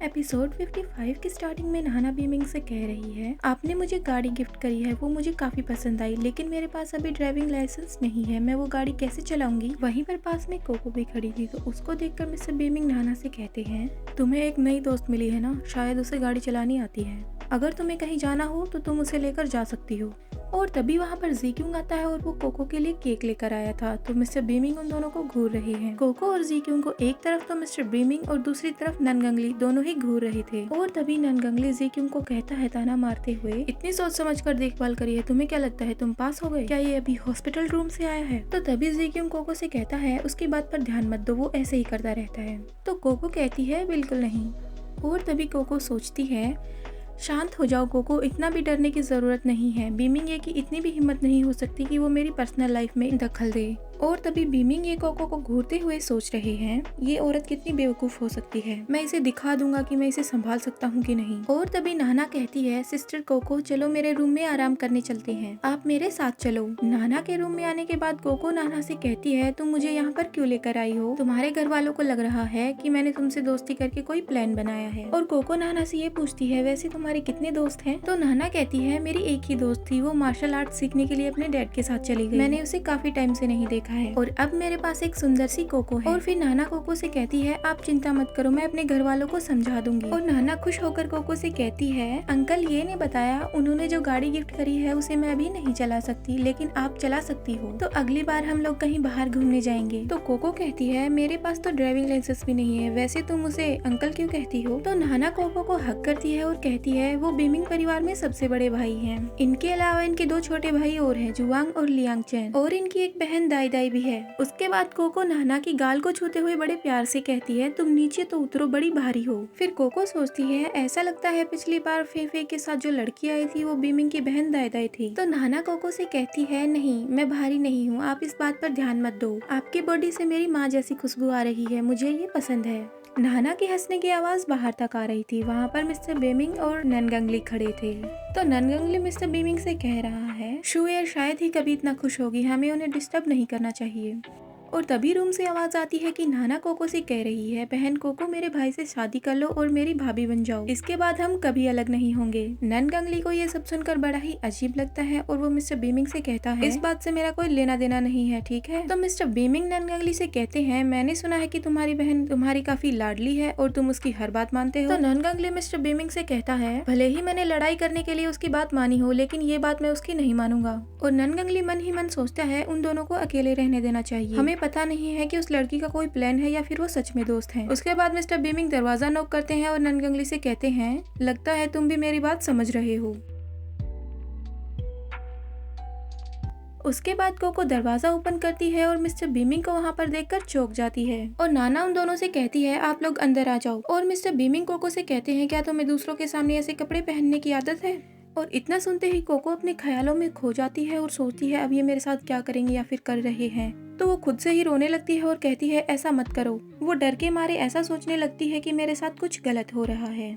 Episode 55 की starting में नाना beaming से कह रही है, आपने मुझे गाड़ी गिफ्ट करी है, वो मुझे काफी पसंद आई, लेकिन मेरे पास अभी ड्राइविंग लाइसेंस नहीं है, मैं वो गाड़ी कैसे चलाऊंगी। वहीं पर पास में कोको भी खड़ी थी, तो उसको देखकर मिस्टर बीमिंग नाना से कहते हैं, तुम्हें एक नई दोस्त मिली है ना, शायद उसे गाड़ी चलानी आती है। अगर तुम्हें कहीं जाना हो तो तुम उसे लेकर जा सकती हो। और तभी वहाँ पर जीक्यूंग आता है और वो कोको के लिए केक लेकर आया था। तो मिस्टर बीमिंग उन दोनों को घूर रहे हैं। कोको और जीक्यूंग को एक तरफ तो मिस्टर बीमिंग और दूसरी तरफ ननगंगली दोनों ही घूर रहे थे। और तभी ननगंगली जीक्यूंग को कहता है ताना मारते हुए, इतनी सोच समझ कर देखभाल करी है, तुम्हें क्या लगता है तुम पास हो गए? क्या ये अभी हॉस्पिटल रूम से आया है? तो तभी जीक्यूंग कोको से कहता है, उसकी बात पर ध्यान मत दो, वो ऐसे ही करता रहता है। तो कोको कहती है, बिल्कुल नहीं। और तभी कोको सोचती है, शांत हो जाओ कोको, इतना भी डरने की जरूरत नहीं है। बीमिंग ये की इतनी भी हिम्मत नहीं हो सकती कि वो मेरी पर्सनल लाइफ में दखल दे। और तभी बीमिंग ये कोको को घूरते हुए सोच रहे हैं, ये औरत कितनी बेवकूफ हो सकती है, मैं इसे दिखा दूंगा कि मैं इसे संभाल सकता हूँ कि नहीं। और तभी नाना कहती है, सिस्टर कोको चलो मेरे रूम में आराम करने चलते हैं, आप मेरे साथ चलो। नाना के रूम में आने के बाद कोको नाना से कहती है, तुम मुझे यहाँ पर क्यों लेकर आई हो? तुम्हारे घर वालों को लग रहा है कि मैंने तुमसे दोस्ती करके कोई प्लान बनाया है। और कोको नाना से ये पूछती है, वैसे तुम्हारे कितने दोस्त हैं? तो नाना कहती है, मेरी एक ही दोस्त थी, वो मार्शल आर्ट सीखने के लिए अपने डैड के साथ चली गई, मैंने उसे काफी टाइम से नहीं देखा है, और अब मेरे पास एक सुंदर सी कोको है। और फिर नाना कोको से कहती है, आप चिंता मत करो, मैं अपने घर वालों को समझा दूंगी। और नाना खुश होकर कोको से कहती है, अंकल ये ने बताया उन्होंने जो गाड़ी गिफ्ट करी है उसे मैं अभी नहीं चला सकती, लेकिन आप चला सकती हो, तो अगली बार हम लोग कहीं बाहर घूमने जाएंगे। तो कोको कहती है, मेरे पास तो ड्राइविंग लाइसेंस भी नहीं है, वैसे तुम उसे अंकल क्यों कहती हो? तो नाना कोको को हक करती है और कहती है, वो बीमिंग परिवार में सबसे बड़े भाई हैं। इनके अलावा इनके दो छोटे भाई और हैं, जुआंग और लियांग चैन, और इनकी एक बहन दाई दाई भी है। उसके बाद कोको नाना की गाल को छूते हुए बड़े प्यार से कहती है, तुम नीचे तो उतरो, बड़ी भारी हो। फिर कोको सोचती है, ऐसा लगता है पिछली बार फेफे के साथ जो लड़की आई थी वो बीमिंग की बहन दाई दाई थी। तो नाना कोको से कहती है, नहीं मैं भारी नहीं हूँ, आप इस बात पर ध्यान मत दो, आपकी बॉडी से मेरी माँ जैसी खुशबू आ रही है, मुझे ये पसंद है। नाना की हंसने की आवाज बाहर तक आ रही थी। वहाँ पर मिस्टर बीमिंग और ननगंगली खड़े थे। तो ननगंगली मिस्टर बीमिंग से कह रहा है, शुएर शायद ही कभी इतना खुश होगी, हमें उन्हें डिस्टर्ब नहीं करना चाहिए। और तभी रूम से आवाज आती है कि नाना कोको से कह रही है, बहन कोको मेरे भाई से शादी कर लो और मेरी भाभी बन जाओ, इसके बाद हम कभी अलग नहीं होंगे। ननगंगली को ये सब सुनकर बड़ा ही अजीब लगता है और वो मिस्टर बीमिंग से कहता है, इस बात से मेरा कोई लेना देना नहीं है, ठीक है? तो मिस्टर बीमिंग ननगंगली से कहते हैं, मैंने सुना है कि तुम्हारी बहन तुम्हारी काफी लाडली है और तुम उसकी हर बात मानते हो। तो ननगंगली मिस्टर बीमिंग से कहता है, भले ही मैंने लड़ाई करने के लिए उसकी बात मानी हो, लेकिन ये बात मैं उसकी नहीं मानूंगा। और ननगंगली मन ही मन सोचता है, उन दोनों को अकेले रहने देना चाहिए, हमें पता नहीं है कि उस लड़की का कोई प्लान है या फिर वो सच में दोस्त हैं। उसके बाद मिस्टर बीमिंग दरवाजा नॉक करते हैं और ननगंगली से कहते हैं, लगता है तुम भी मेरी बात समझ रहे हो। उसके बाद कोको दरवाजा ओपन करती है और मिस्टर बीमिंग को वहाँ पर देखकर चौंक जाती है। और नाना उन दोनों से कहती है, आप लोग अंदर आ जाओ। और मिस्टर बीमिंग कोको से कहते हैं, क्या तुम्हें दूसरों के सामने ऐसे कपड़े पहनने की आदत है? और इतना सुनते ही कोको अपने ख्यालों में खो जाती है और सोचती है, अब ये मेरे साथ क्या करेंगे या फिर कर रहे हैं। तो वो खुद से ही रोने लगती है और कहती है, ऐसा मत करो। वो डर के मारे ऐसा सोचने लगती है कि मेरे साथ कुछ गलत हो रहा है,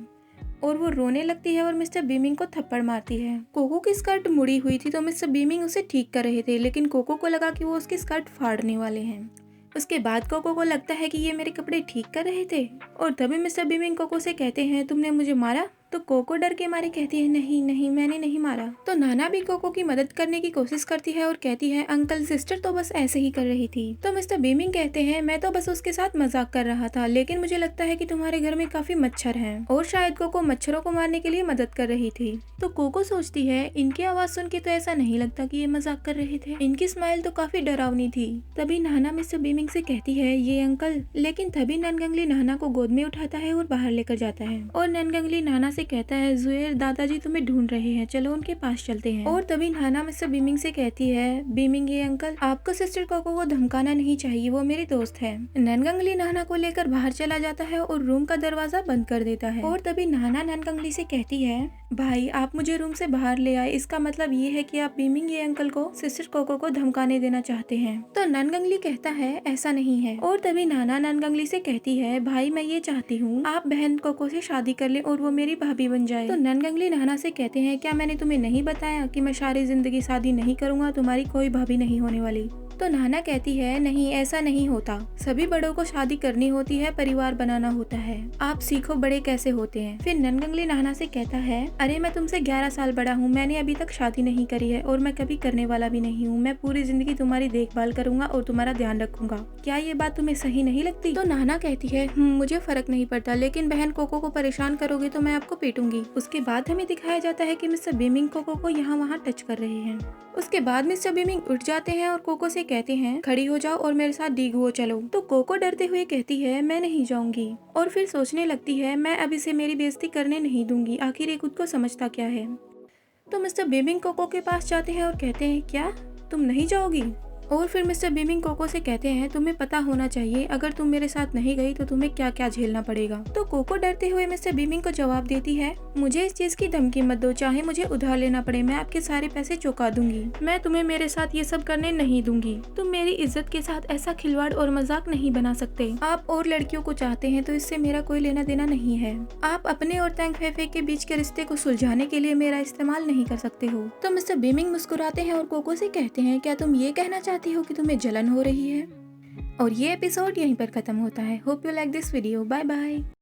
और वो रोने लगती है और मिस्टर बीमिंग को थप्पड़ मारती है। कोको की स्कर्ट मुड़ी हुई थी, तो मिस्टर बीमिंग उसे ठीक कर रहे थे, लेकिन कोको को लगा कि वो उसकी स्कर्ट फाड़ने वाले हैं। उसके बाद कोको को लगता है कि ये मेरे कपड़े ठीक कर रहे थे। और तभी मिस्टर बीमिंग कोको से कहते हैं, तुमने मुझे मारा? तो कोको डर के मारे कहती है, नहीं नहीं मैंने नहीं मारा। तो नाना भी कोको की मदद करने की कोशिश करती है और कहती है, अंकल सिस्टर तो बस ऐसे ही कर रही थी। तो मिस्टर बीमिंग कहते हैं, मैं तो बस उसके साथ मजाक कर रहा था, लेकिन मुझे लगता है कि तुम्हारे घर में काफी मच्छर हैं, और शायद कोको मच्छरों को मारने के लिए मदद कर रही थी। तो कोको सोचती है, इनकी आवाज सुन के तो ऐसा नहीं लगता कि ये मजाक कर रहे थे, इनकी स्माइल तो काफी डरावनी थी। तभी नाना मिस्टर बीमिंग से कहती है, ये अंकल। लेकिन तभी ननगंगली नाना को गोद में उठाता है और बाहर लेकर जाता है। और ननगंगली नाना से कहता है, जुएर दादाजी तुम्हें ढूंढ रहे हैं, चलो उनके पास चलते हैं। और तभी नाना मिस्टर बीमिंग से कहती है, बीमिंग ये अंकल, आपको सिस्टर कोको को धमकाना नहीं चाहिए, वो मेरी दोस्त है। ननगंगली नाना को लेकर बाहर चला जाता है और रूम का दरवाजा बंद कर देता है। और तभी नाना ननगंगली से कहती है, भाई आप मुझे रूम से बाहर ले आए, इसका मतलब ये है कि आप बीमिंग ये अंकल को सिस्टर कोको को धमकाने देना चाहते हैं। तो ननगंगली कहता है, ऐसा नहीं है। और तभी नाना ननगंगली से कहती है, भाई मैं ये चाहती हूँ आप बहन कोको से शादी कर ले और वो मेरी भाभी बन जाए। तो ननगंगली नाना से कहते हैं, क्या मैंने तुम्हें नहीं बताया कि मैं सारी जिंदगी शादी नहीं करूंगा, तुम्हारी कोई भाभी नहीं होने वाली। तो नाना कहती है नहीं, ऐसा नहीं होता, सभी बड़ों को शादी करनी होती है, परिवार बनाना होता है, आप सीखो बड़े कैसे होते हैं। फिर ननगंगली नाना से कहता है अरे मैं तुमसे 11 साल बड़ा हूँ, मैंने अभी तक शादी नहीं करी है और मैं कभी करने वाला भी नहीं हूँ, मैं पूरी जिंदगी तुम्हारी देखभाल करूंगा और तुम्हारा ध्यान रखूंगा, क्या ये बात तुम्हें सही नहीं लगती? तो नाना कहती है मुझे फर्क नहीं पड़ता, लेकिन बहन कोको को परेशान करोगे तो मैं आपको पीटूंगी। उसके बाद हमें दिखाया जाता है कि मिस्टर बीमिंग कोको को यहाँ वहाँ टच कर रहे हैं। उसके बाद मिस्टर बीमिंग उठ जाते हैं और कोको से कहते हैं खड़ी हो जाओ और मेरे साथ डीगुओ चलो। तो कोको डरते हुए कहती है मैं नहीं जाऊंगी और फिर सोचने लगती है मैं अब इसे मेरी बेइज्जती करने नहीं दूंगी, आखिर ये खुद को समझता क्या है। तो मिस्टर बीमिंग कोको के पास जाते हैं और कहते हैं क्या तुम नहीं जाओगी? और फिर मिस्टर बीमिंग कोको से कहते हैं तुम्हें पता होना चाहिए अगर तुम मेरे साथ नहीं गई तो तुम्हें क्या क्या झेलना पड़ेगा। तो कोको डरते हुए मिस्टर बीमिंग को जवाब देती है मुझे इस चीज की धमकी मत दो, चाहे मुझे उधार लेना पड़े, मैं आपके सारे पैसे चुका दूंगी, मैं तुम्हें मेरे साथ ये सब करने नहीं दूंगी, तुम मेरी इज्जत के साथ ऐसा खिलवाड़ और मजाक नहीं बना सकते, आप और लड़कियों को चाहते हैं तो इससे मेरा कोई लेना देना नहीं है, आप अपने और तैंग फे के बीच के रिश्ते को सुलझाने के लिए मेरा इस्तेमाल नहीं कर सकते हो। तो मिस्टर बीमिंग मुस्कुराते हैं और कोको से कहते हैं क्या तुम ये कहना चाहती हो कि तुम्हें जलन हो रही है? और ये एपिसोड यहीं पर खत्म होता है। Hope you like this video. Bye bye.